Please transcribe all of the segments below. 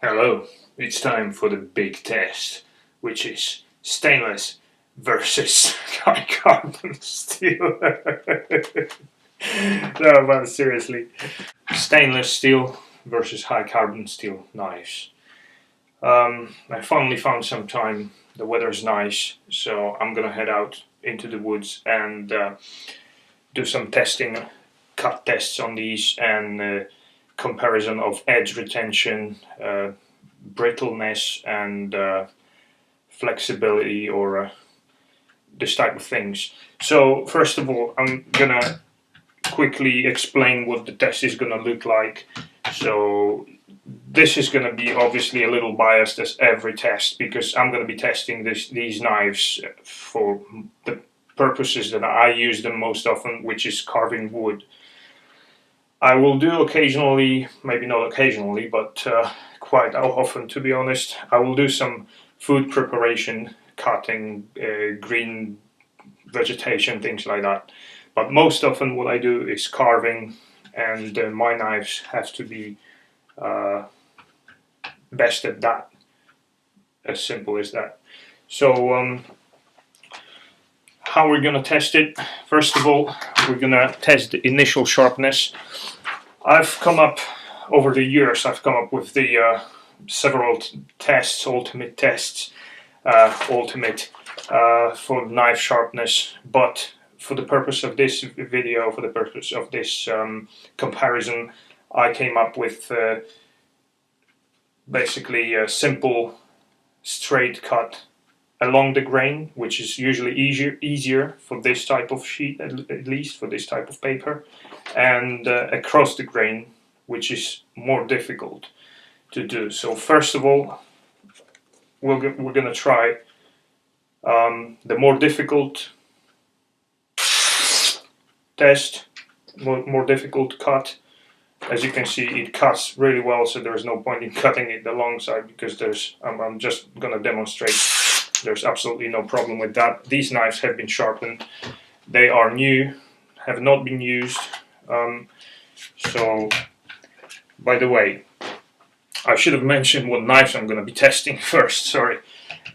Hello, it's time for the big test, which is stainless versus high carbon steel. No, but seriously, stainless steel versus high carbon steel knives. I finally found some time. The weather's nice, so I'm gonna head out into the woods and do some testing, cut tests on these, and comparison of edge retention, brittleness, and flexibility, or this type of things. So first of all, I'm gonna quickly explain what the test is gonna look like. So this is gonna be obviously a little biased as every test, because I'm gonna be testing these knives for the purposes that I use them most often, which is carving wood. I will do occasionally, maybe not occasionally, but quite often, to be honest, I will do some food preparation, cutting, green vegetation, things like that. But most often what I do is carving, and my knives have to be best at that. As simple as that. So how we're gonna test it? First of all, we're gonna test the initial sharpness. I've come up, over the years, I've come up with the several tests, ultimate tests, for knife sharpness, but for the purpose of this video, for the purpose of this comparison, I came up with basically a simple straight cut along the grain, which is usually easier for this type of sheet, at least for this type of paper, and across the grain, which is more difficult to do. So first of all, we're going to try the more difficult test, more difficult cut. As you can see, it cuts really well, so there's no point in cutting it alongside, because I'm just going to demonstrate. There's absolutely no problem with that. These knives have been sharpened. They are new, have not been used. So, by the way, I should have mentioned what knives I'm going to be testing first, sorry.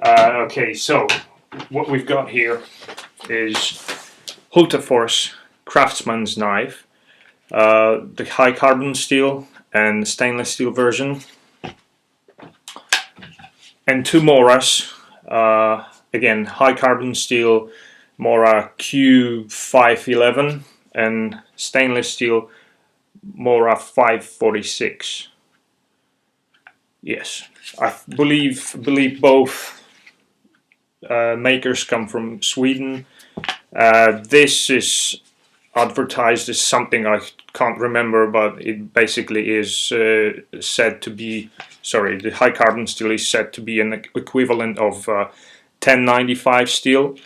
Okay, so what we've got here is Hultafors Craftsman's knife, the high carbon steel and stainless steel version, and two Moras. Again, high carbon steel Mora Q511 and stainless steel Mora 546. Yes, I believe both makers come from Sweden. This is advertised as something I can't remember, but it basically is said to be, sorry, the high carbon steel is said to be an equivalent of 1095 steel,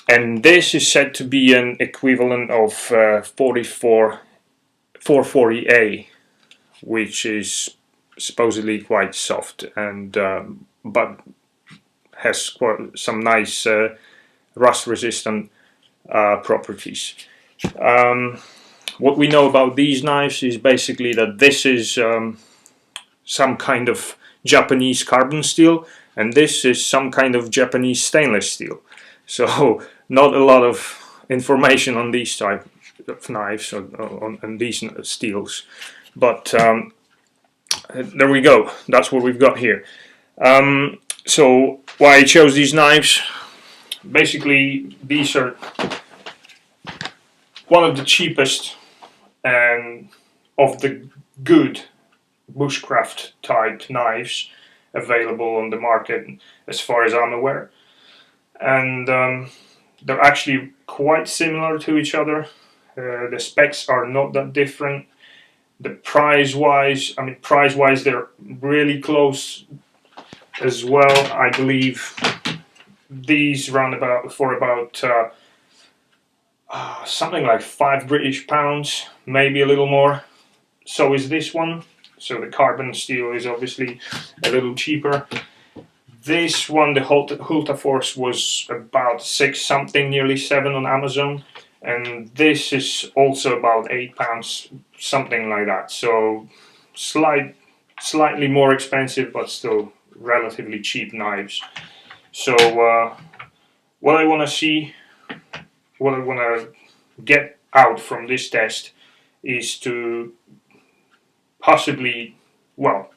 and this is said to be an equivalent of 440A, which is supposedly quite soft, and but has quite some nice rust resistant properties. What we know about these knives is basically that this is some kind of Japanese carbon steel, and this is some kind of Japanese stainless steel. So not a lot of information on these type of knives, or on these steels, but there we go. That's what we've got here. So why I chose these knives? Basically, these are one of the cheapest and of the good bushcraft type knives available on the market, as far as I'm aware, and they're actually quite similar to each other. The specs are not that different. The price-wise, they're really close as well. I believe these round about for about something like £5 maybe a little more. So is this one. So the carbon steel is obviously a little cheaper. This one, the Hultafors, was about 6 something, nearly 7 on Amazon, and this is also about £8, something like that. So slight slightly more expensive but still relatively cheap knives. So what I want to see, what I want to get out from this test is to possibly, well,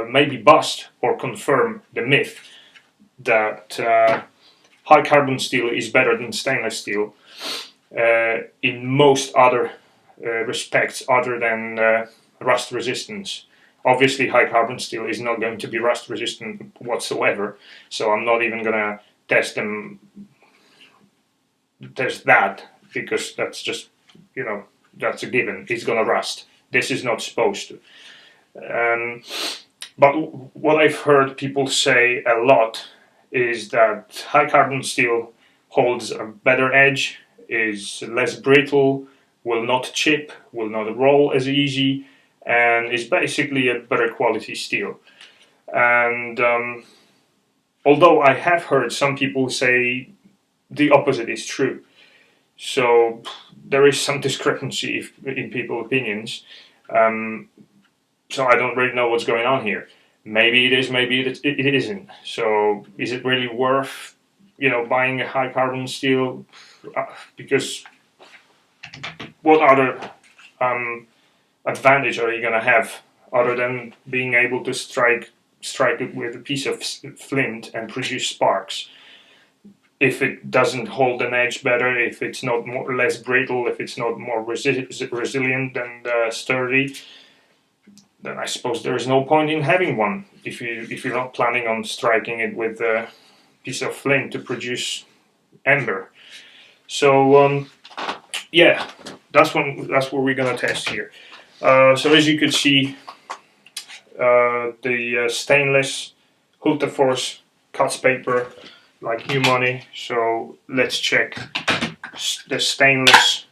maybe bust or confirm the myth that high carbon steel is better than stainless steel in most other respects other than rust resistance. Obviously, high carbon steel is not going to be rust resistant whatsoever, so I'm not even going to test that, because that's just, you know, that's a given. It's going to rust. This is not supposed to. But what I've heard people say a lot is that high carbon steel holds a better edge, is less brittle, will not chip, will not roll as easy, and is basically a better quality steel. And although I have heard some people say the opposite is true, so there is some discrepancy in people's opinions. So I don't really know what's going on here. Maybe it is, maybe it isn't. So is it really worth, you know, buying a high carbon steel? Because what other advantage are you going to have other than being able to strike it with a piece of flint and produce sparks? If it doesn't hold an edge better, if it's not less brittle, if it's not more resilient and sturdy, then I suppose there is no point in having one if you're not planning on striking it with a piece of flint to produce ember. So yeah, that's what we're gonna test here. So as you could see, the stainless Hultafors cuts paper like new money. So let's check the stainless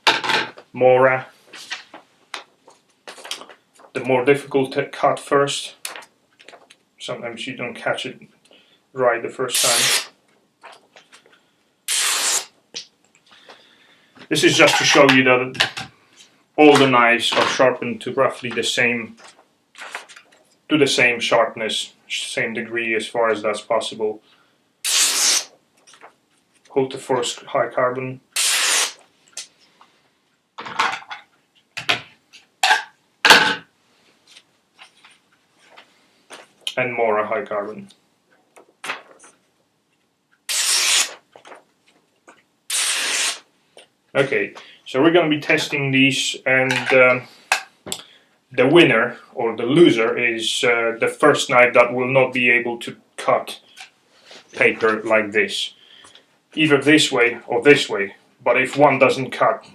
Mora. The more difficult to cut first. Sometimes you don't catch it right the first time. This is just to show you that all the knives are sharpened to roughly the same sharpness, same degree as far as that's possible. Hultafors high carbon. And Mora high carbon. Okay, so we're going to be testing these, and the winner or the loser is the first knife that will not be able to cut paper like this, either this way or this way. But if one doesn't cut,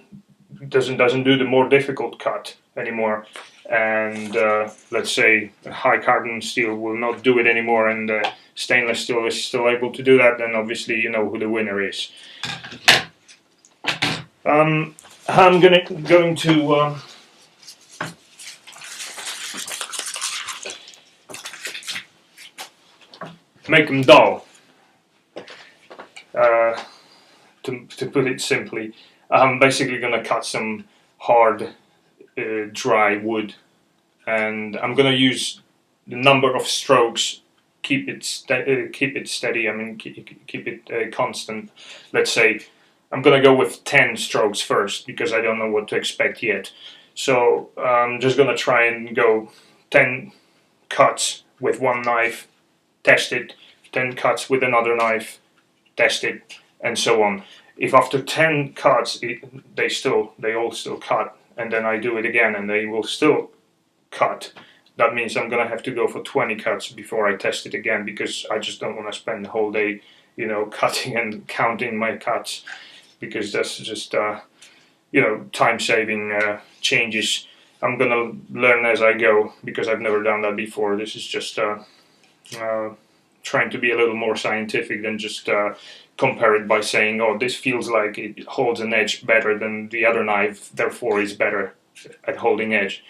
doesn't do the more difficult cut anymore, and let's say high carbon steel will not do it anymore, and stainless steel is still able to do that, then obviously you know who the winner is. I'm going to make them dull. To put it simply, I'm basically going to cut some hard, dry wood, and I'm going to use the number of strokes. Keep it steady. I mean, keep it constant. Let's say I'm going to go with 10 strokes first because I don't know what to expect yet. So I'm just going to try and go 10 cuts with one knife, test it, 10 cuts with another knife, test it, and so on. If after 10 cuts they all still cut, and then I do it again and they will still cut, that means I'm gonna have to go for 20 cuts before I test it again, because I just don't want to spend the whole day, you know, cutting and counting my cuts, because that's just you know, time-saving changes. I'm gonna learn as I go because I've never done that before. This is just trying to be a little more scientific than just compare it by saying, oh, this feels like it holds an edge better than the other knife, therefore is better at holding edge.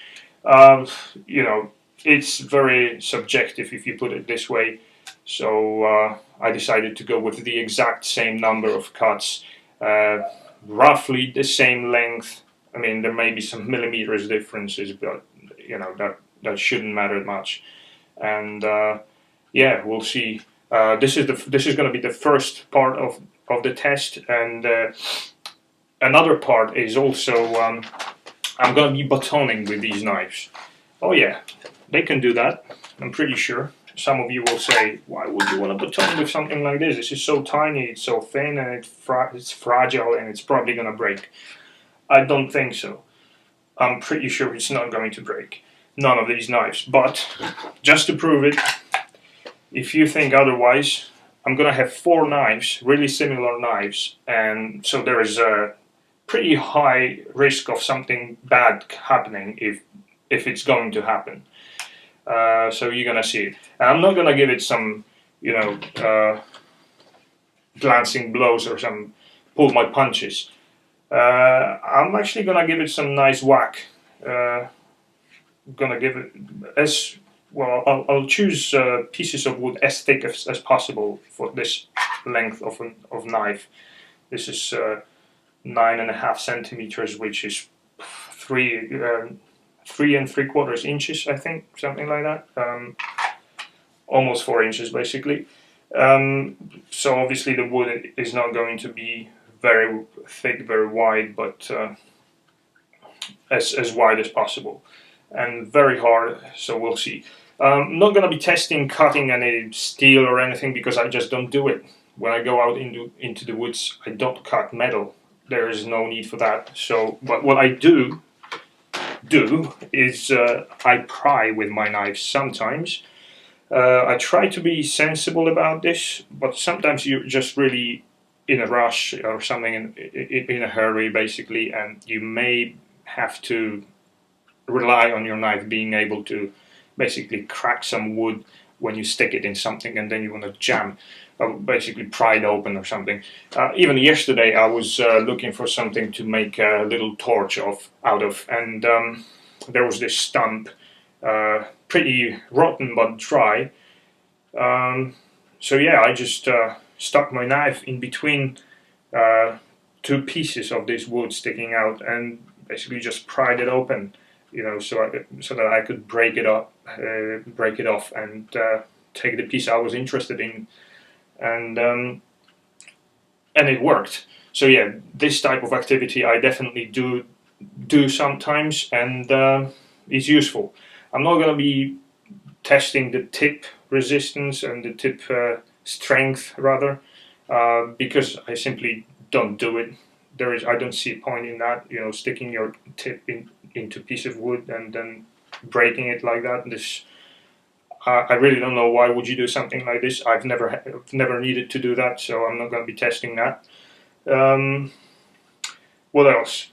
You know, it's very subjective if you put it this way. So I decided to go with the exact same number of cuts, roughly the same length. I mean, there may be some millimeters differences, but you know, that shouldn't matter much. And yeah, we'll see. This is going to be the first part of the test, and another part is also I'm going to be batoning with these knives. Oh yeah, they can do that, I'm pretty sure. Some of you will say, why would you want to baton with something like this? This is so tiny, it's so thin, and it's fragile, and it's probably going to break. I don't think so. I'm pretty sure it's not going to break. None of these knives. But, just to prove it, if you think otherwise, I'm going to have 4 knives, really similar knives, and so there is a pretty high risk of something bad happening if it's going to happen. So you're gonna see it, and I'm not gonna give it some, glancing blows or some pull my punches. I'm actually gonna give it some nice whack. Gonna give it as well. I'll choose pieces of wood as thick as possible for this length of knife. This is 9.5 centimeters, which is 3 3/4 inches, I think, something like that. Almost 4 inches, basically. So obviously the wood is not going to be very thick, very wide, but as wide as possible, and very hard. So we'll see. I'm not going to be testing cutting any steel or anything because I just don't do it. When I go out into the woods, I don't cut metal. There is no need for that. So, but what I do is I pry with my knives sometimes. I try to be sensible about this, but sometimes you're just really in a rush or something, in a hurry basically, and you may have to rely on your knife being able to basically crack some wood when you stick it in something, and then you want to jam, basically pry it open or something. Even yesterday I was looking for something to make a little torch out of, and there was this stump, pretty rotten but dry. So yeah, I just stuck my knife in between 2 pieces of this wood sticking out, and basically just pried it open, so that I could break it off, and take the piece I was interested in, and it worked. So yeah, this type of activity I definitely do sometimes, and it's useful. I'm not going to be testing the tip resistance and the tip strength, rather, because I simply don't do it. I don't see a point in that, sticking your tip into a piece of wood and then breaking it like that. I really don't know why would you do something like this. I've never needed to do that, so I'm not going to be testing that. What else?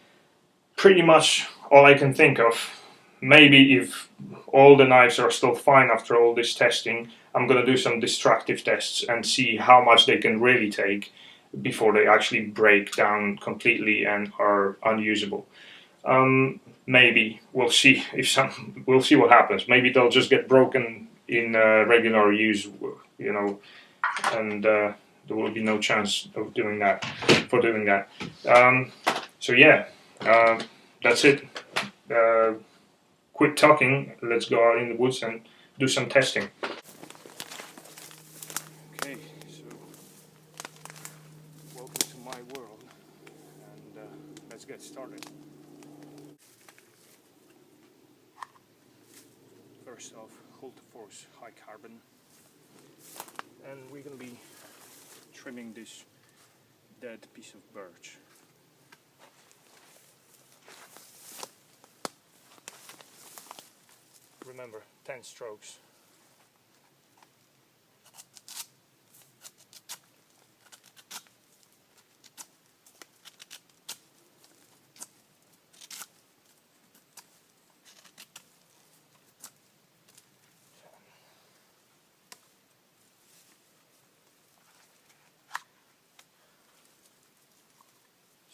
Pretty much all I can think of. Maybe if all the knives are still fine after all this testing, I'm going to do some destructive tests and see how much they can really take before they actually break down completely and are unusable. Maybe we'll see we'll see what happens. Maybe they'll just get broken in regular use, and there will be no chance of doing that. So yeah, that's it. Quit talking, let's go out in the woods and do some testing. Okay, so welcome to my world, and let's get started. First off, Hultafors high carbon, and we're going to be trimming this dead piece of birch. Remember, 10 strokes.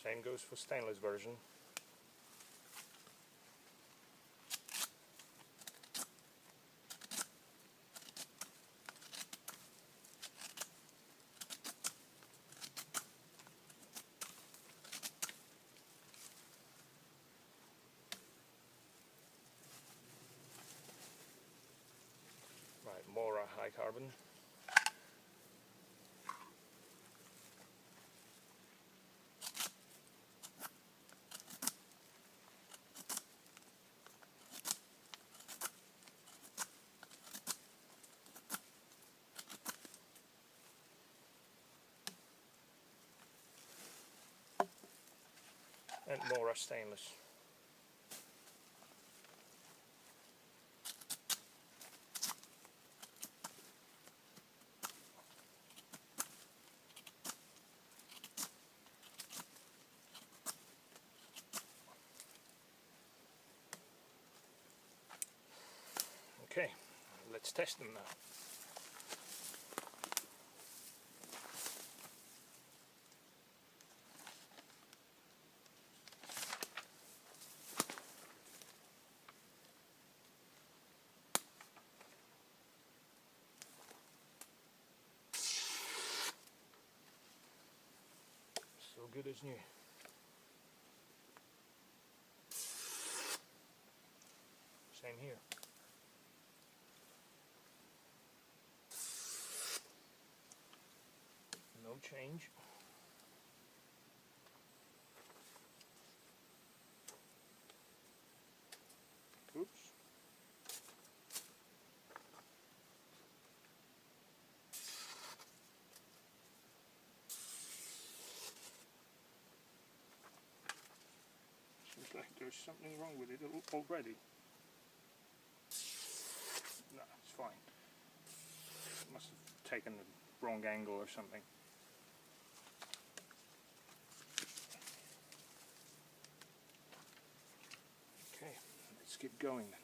Same goes for stainless version. Mora high carbon. And Mora stainless. Okay, let's test them now. So good as new. Same here. No change. Oops. Seems like there's something wrong with it already. No, it's fine. Must have taken the wrong angle or something. Okay, let's get going then.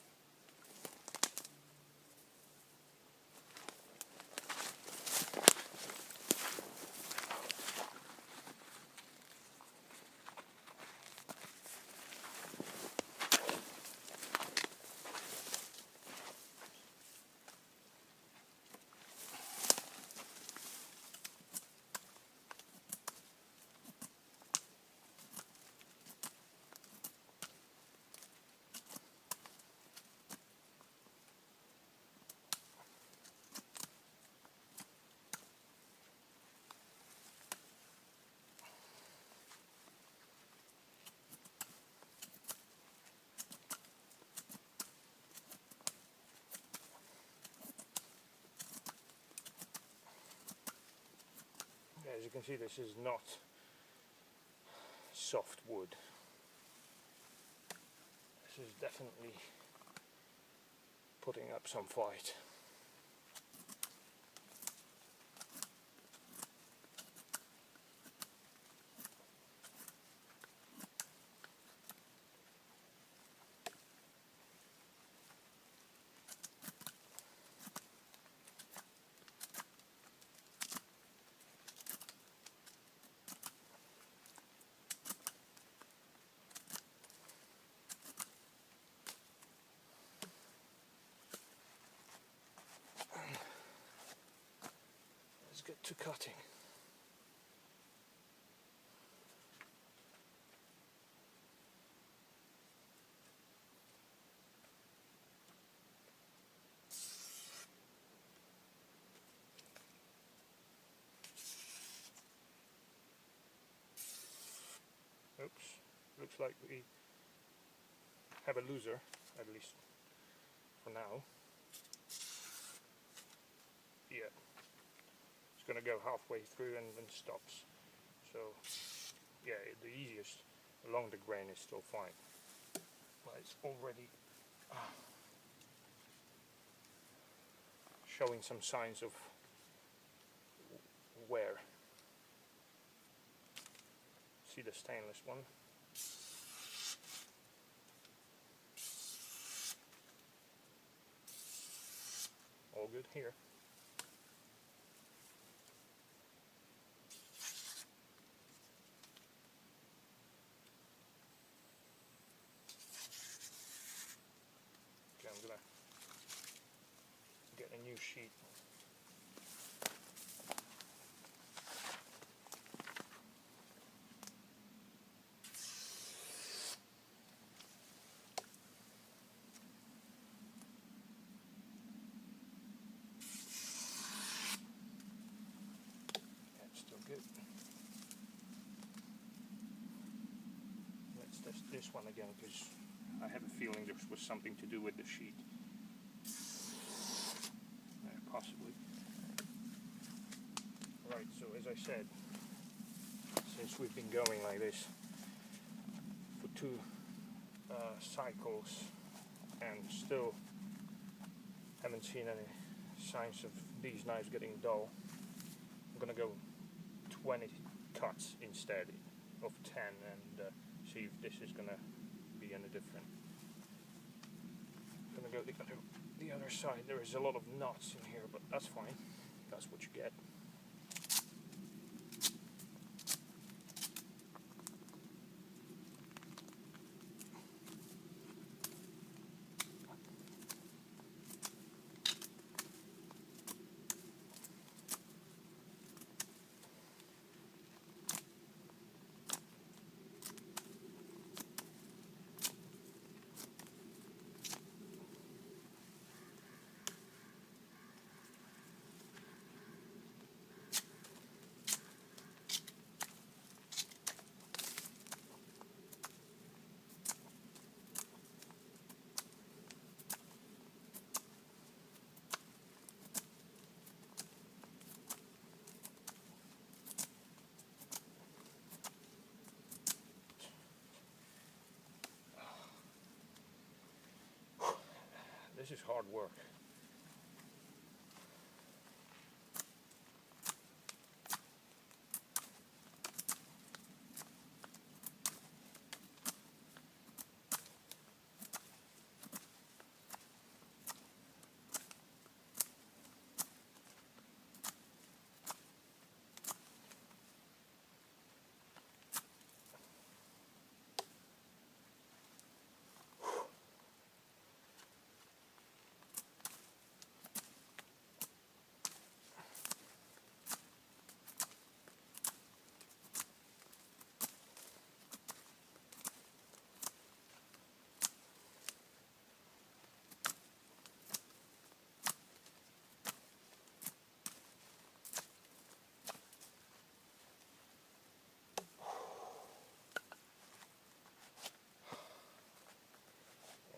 As you can see, this is not soft wood. This is definitely putting up some fight. Get to cutting. Oops, looks like we have a loser, at least for now. Yeah. It's going to go halfway through and then stops. So yeah, the easiest along the grain is still fine, but it's already showing some signs of wear. See the stainless one? All good here. I'm gonna get a new sheet. one again, because I have a feeling there was something to do with the sheet. Possibly. Right, so as I said, since we've been going like this for 2 cycles and still haven't seen any signs of these knives getting dull, I'm gonna go 20 cuts instead of 10 and see if this is gonna be any different. I'm gonna go the other side. There is a lot of knots in here, but that's fine. That's what you get. This is hard work.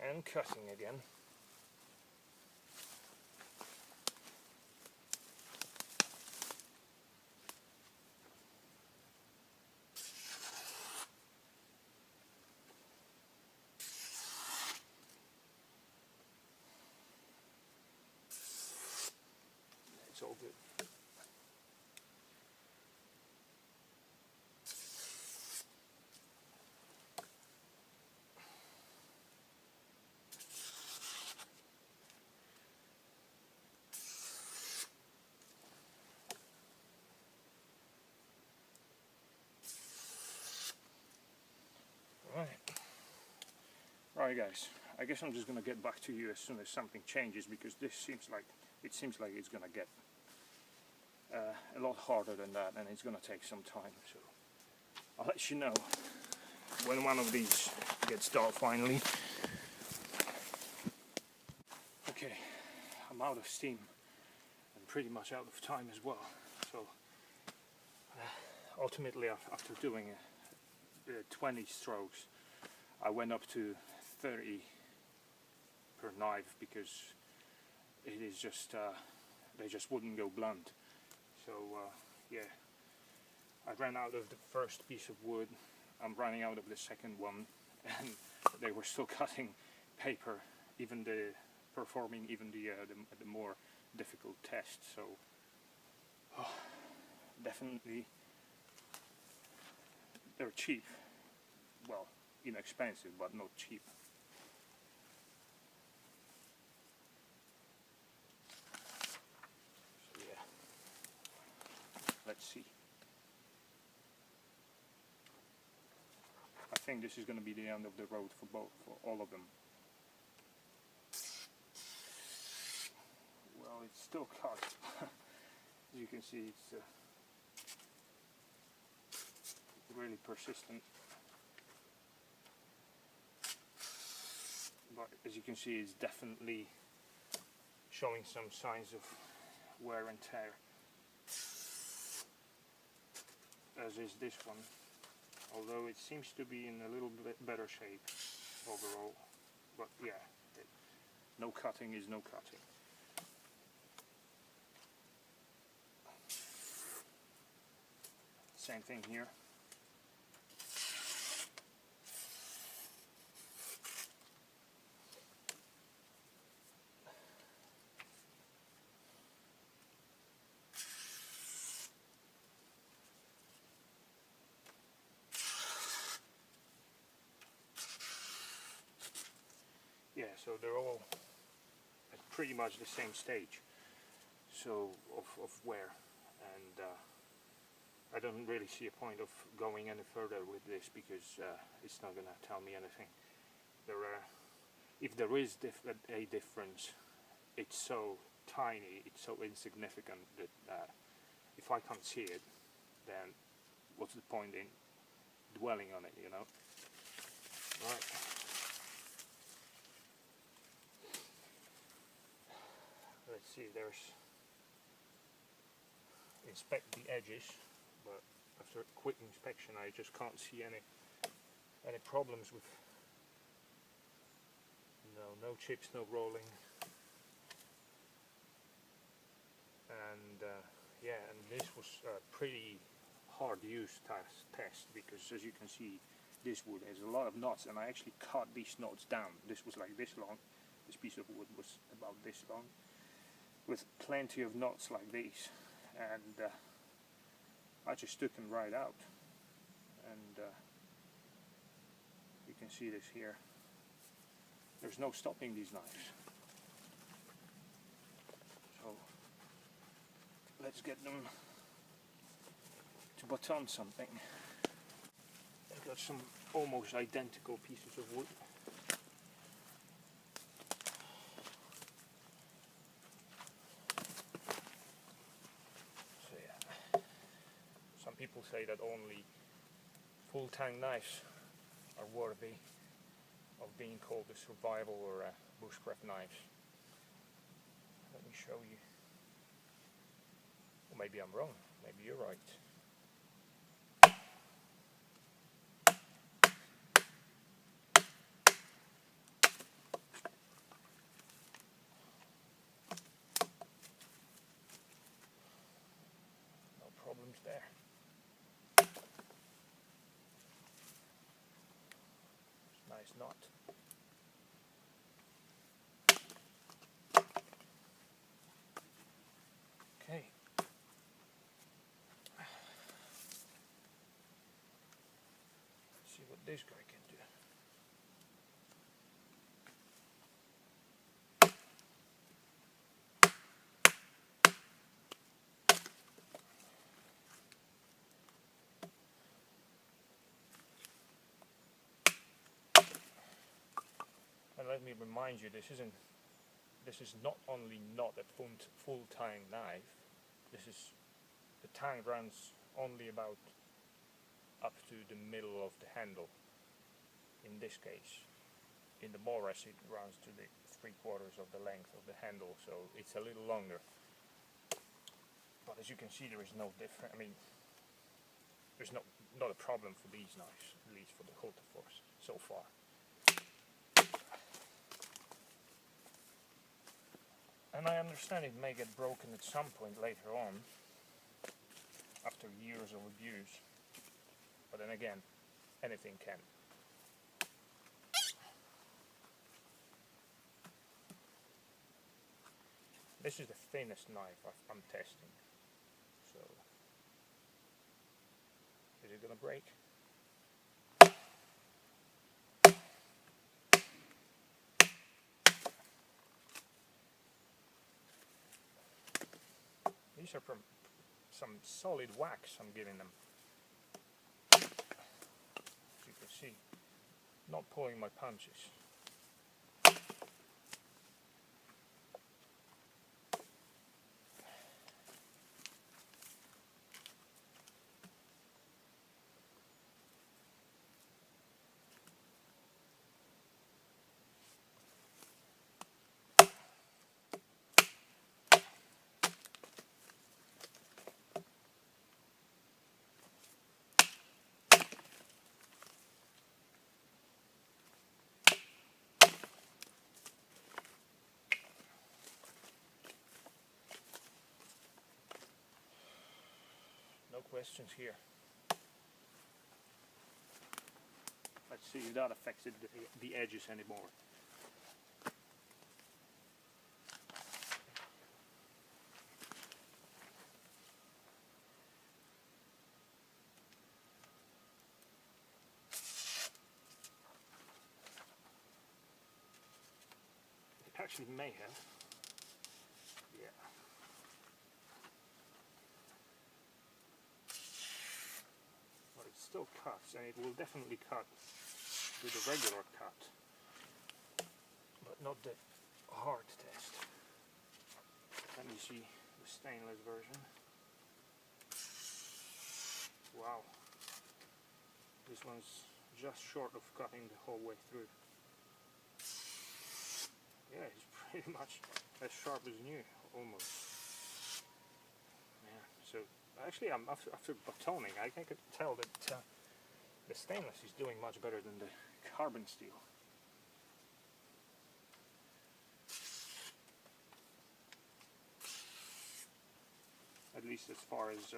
And cutting again. It's all good. Right guys, I guess I'm just gonna get back to you as soon as something changes, because this seems like it's gonna get a lot harder than that, and it's gonna take some time. So I'll let you know when one of these gets dull finally. Okay, I'm out of steam and pretty much out of time as well. So ultimately, after doing 20 strokes, I went up to 30 per knife, because it is just they just wouldn't go blunt. So yeah, I ran out of the first piece of wood, I'm running out of the second one, and they were still cutting paper, even performing the more difficult test. So definitely they're cheap, well, inexpensive, but not cheap. So yeah, let's see. I think this is going to be the end of the road for all of them. Well, it's still cut. As you can see, it's really persistent. But as you can see, it's definitely showing some signs of wear and tear, as is this one although it seems to be in a little bit better shape overall. But yeah, no cutting is no cutting. Same thing here. Yeah, so they're all at pretty much the same stage, so of wear, and I don't really see a point of going any further with this because it's not gonna tell me anything. If there is a difference, it's so tiny, it's so insignificant that if I can't see it, then what's the point in dwelling on it, you know? Right. Let's see, there's inspect the edges, but after a quick inspection I just can't see any problems with no chips, no rolling, and yeah, and this was a pretty hard use test because, as you can see, this wood has a lot of knots, and I actually cut these knots down. This was like this long, this piece of wood was about this long, with plenty of knots like these, and I just took them right out, and you can see this here. There's no stopping these knives. So let's get them to baton something. I've got some almost identical pieces of wood. So yeah, some people say that only full tang knives are worthy of being called a survival or a bushcraft knives. Let me show you. Or maybe I'm wrong, maybe you're right. No problems there. Nice knot. Okay. Let's see what this guy can do. And let me remind you, this is not only not a full tang knife. The tang runs only about up to the middle of the handle. In this case, in the Mora it runs to the 3/4 of the length of the handle, so it's a little longer. But as you can see, there is no difference. I mean, there's not a problem for these knives, at least for the Hultafors so far. And I understand it may get broken at some point later on, after years of abuse. But then again, anything can. This is the thinnest knife I'm testing. So, is it gonna break? These are from some solid wax I'm giving them. As you can see, not pulling my punches. questions here. Let's see if that affected the edges anymore. It actually may have. Yeah. But it still cuts, and it will definitely cut with a regular cut, but not the hard test. Let me see the stainless version. Wow, this one's just short of cutting the whole way through. Yeah, it's pretty much as sharp as new, almost. Yeah, so actually after batoning, I can tell that the stainless is doing much better than the carbon steel. At least as far as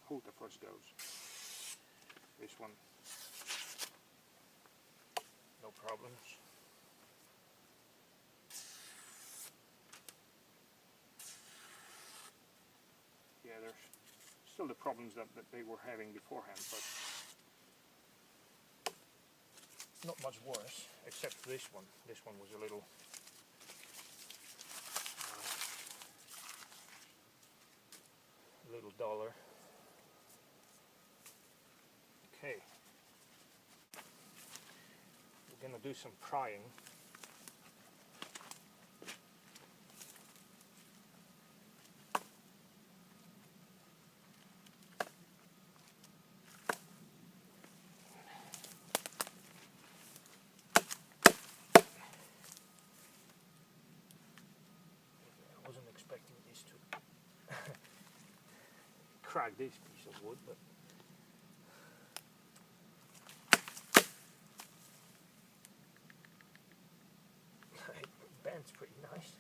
Hultafors goes. This one, no problems. Yeah, there's still the problems that they were having beforehand, but not much worse, except this one. This one was a little duller. Okay, we're gonna do some prying. I wasn't expecting this to crack this piece of wood, but it bends pretty nice.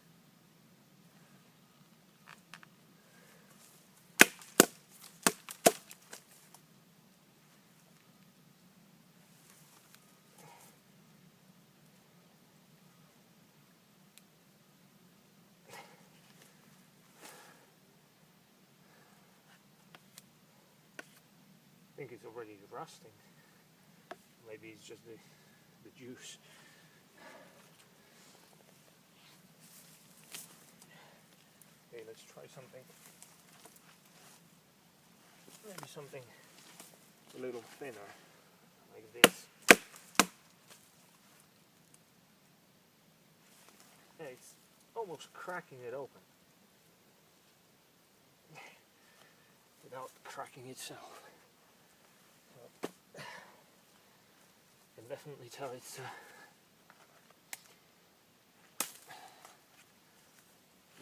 I think it's already rusting. Maybe it's just the juice. Okay, let's try something. Maybe something a little thinner, like this. Yeah, it's almost cracking it open without cracking itself. I can definitely tell it's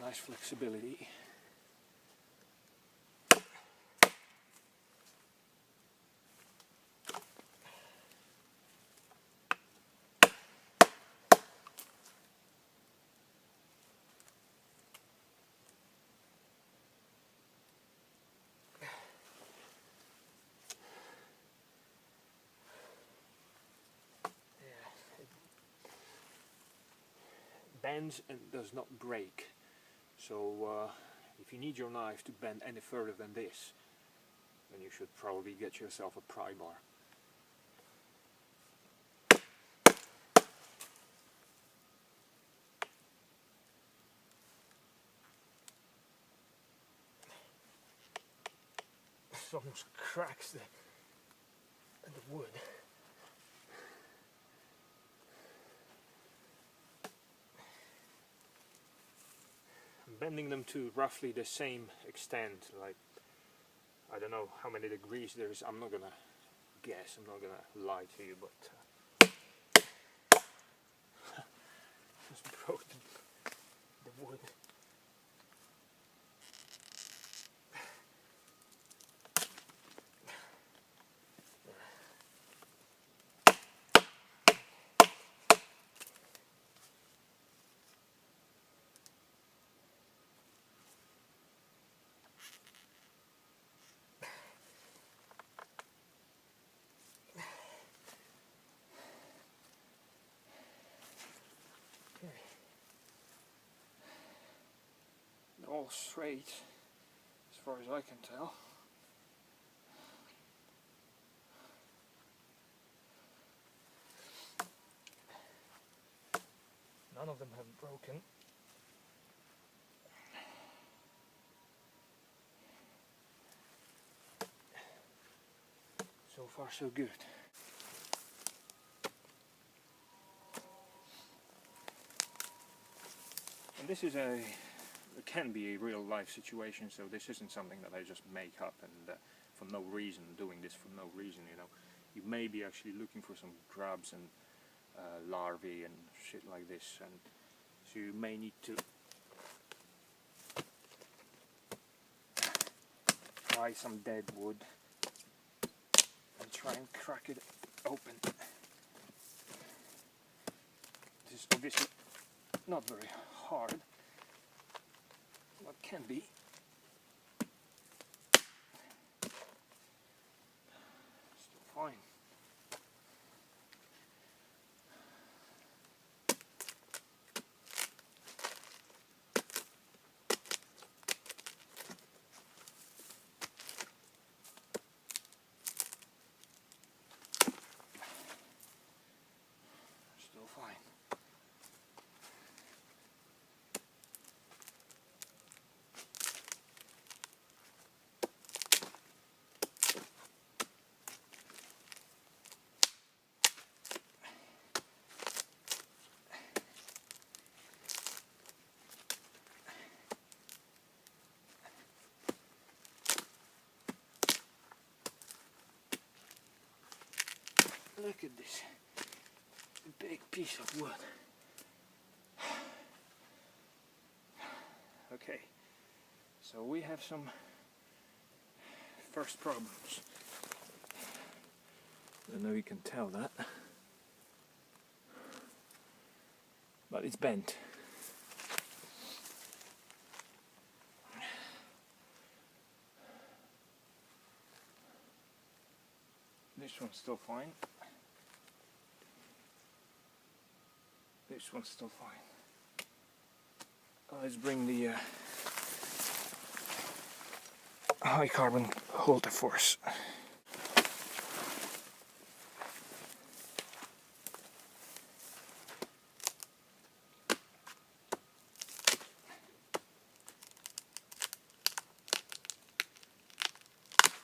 nice flexibility. Bends and does not break, so if you need your knife to bend any further than this, then you should probably get yourself a pry bar. This almost cracks the wood. Bending them to roughly the same extent, like I don't know how many degrees there is. I'm not gonna guess, I'm not gonna lie to you, but just broke the wood. all straight as far as I can tell. None of them have broken. So far so good. And this is it can be a real life situation, so this isn't something that I just make up and for no reason, doing this for no reason, you know. You may be actually looking for some grubs and larvae and shit like this, and so you may need to try some dead wood and try and crack it open. This is obviously not very hard, but can be. Still fine. Still fine. Look at this big piece of wood. Okay, so we have some first problems. I don't know if you can tell that, but it's bent. This one's still fine. This one's still fine. Let's bring the high carbon Hultafors.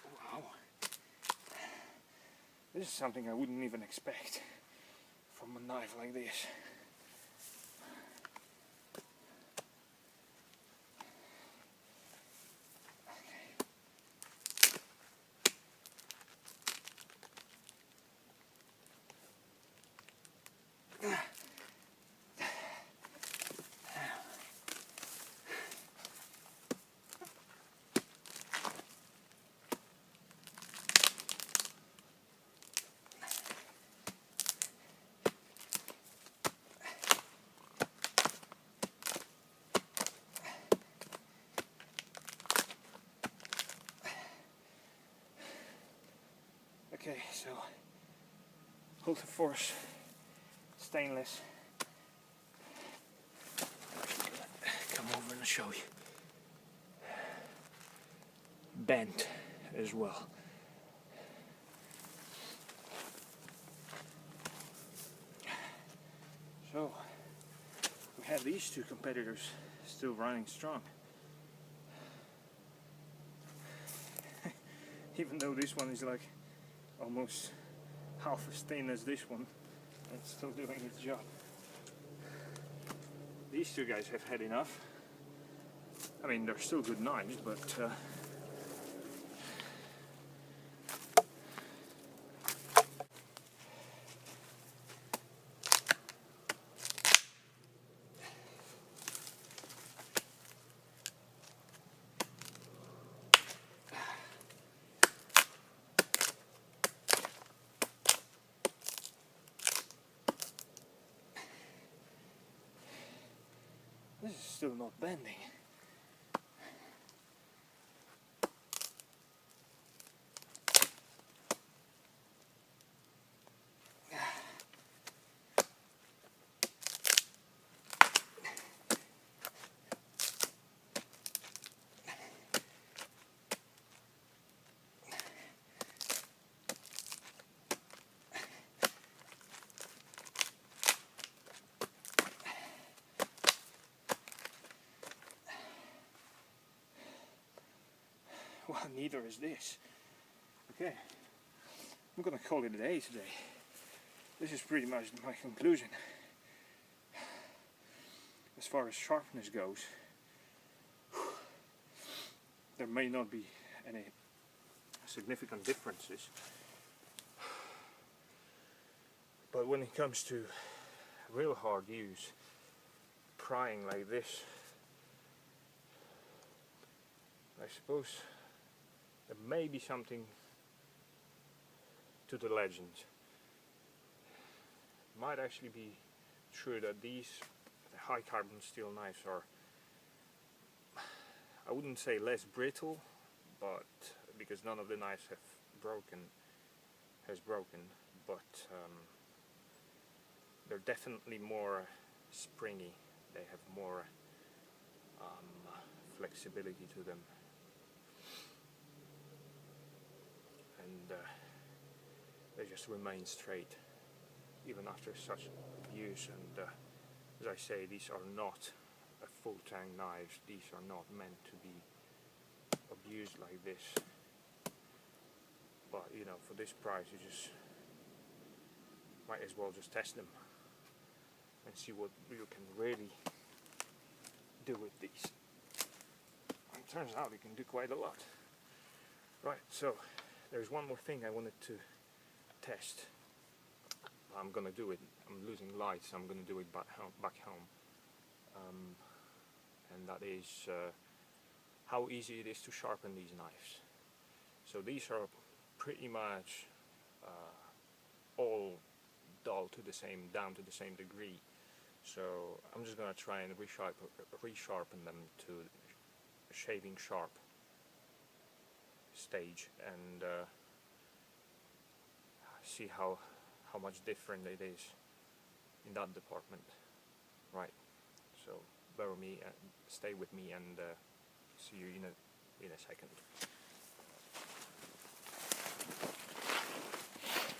Wow. This is something I wouldn't even expect from a knife like this. Okay, so Hultafors stainless. Come over and show you. Bent as well. So we have these two competitors still running strong. Even though this one is like almost half as thin as this one, it's still doing its job. These two guys have had enough. I mean, they're still good knives, but this is still not bending. well, neither is this. Okay, I'm gonna call it a day today. This is pretty much my conclusion. As far as sharpness goes, there may not be any significant differences, but when it comes to real hard use, prying like this, I suppose there may be something to the legend. It might actually be true that these high carbon steel knives are, I wouldn't say less brittle, but because none of the knives has broken, but they're definitely more springy. They have more flexibility to them, and they just remain straight even after such abuse. And as I say, these are not full tang knives. These are not meant to be abused like this. But you know, for this price, you just might as well just test them and see what you can really do with these. And it turns out you can do quite a lot. Right, so there's one more thing I wanted to test. I'm gonna do it. I'm losing light, so I'm gonna do it back home. And that is how easy it is to sharpen these knives. So these are pretty much all dull to the same, down to the same degree. So I'm just gonna try and resharpen them to shaving sharp stage, and see how much different it is in that department. Right, so bear with me and stay with me, and see you in a second.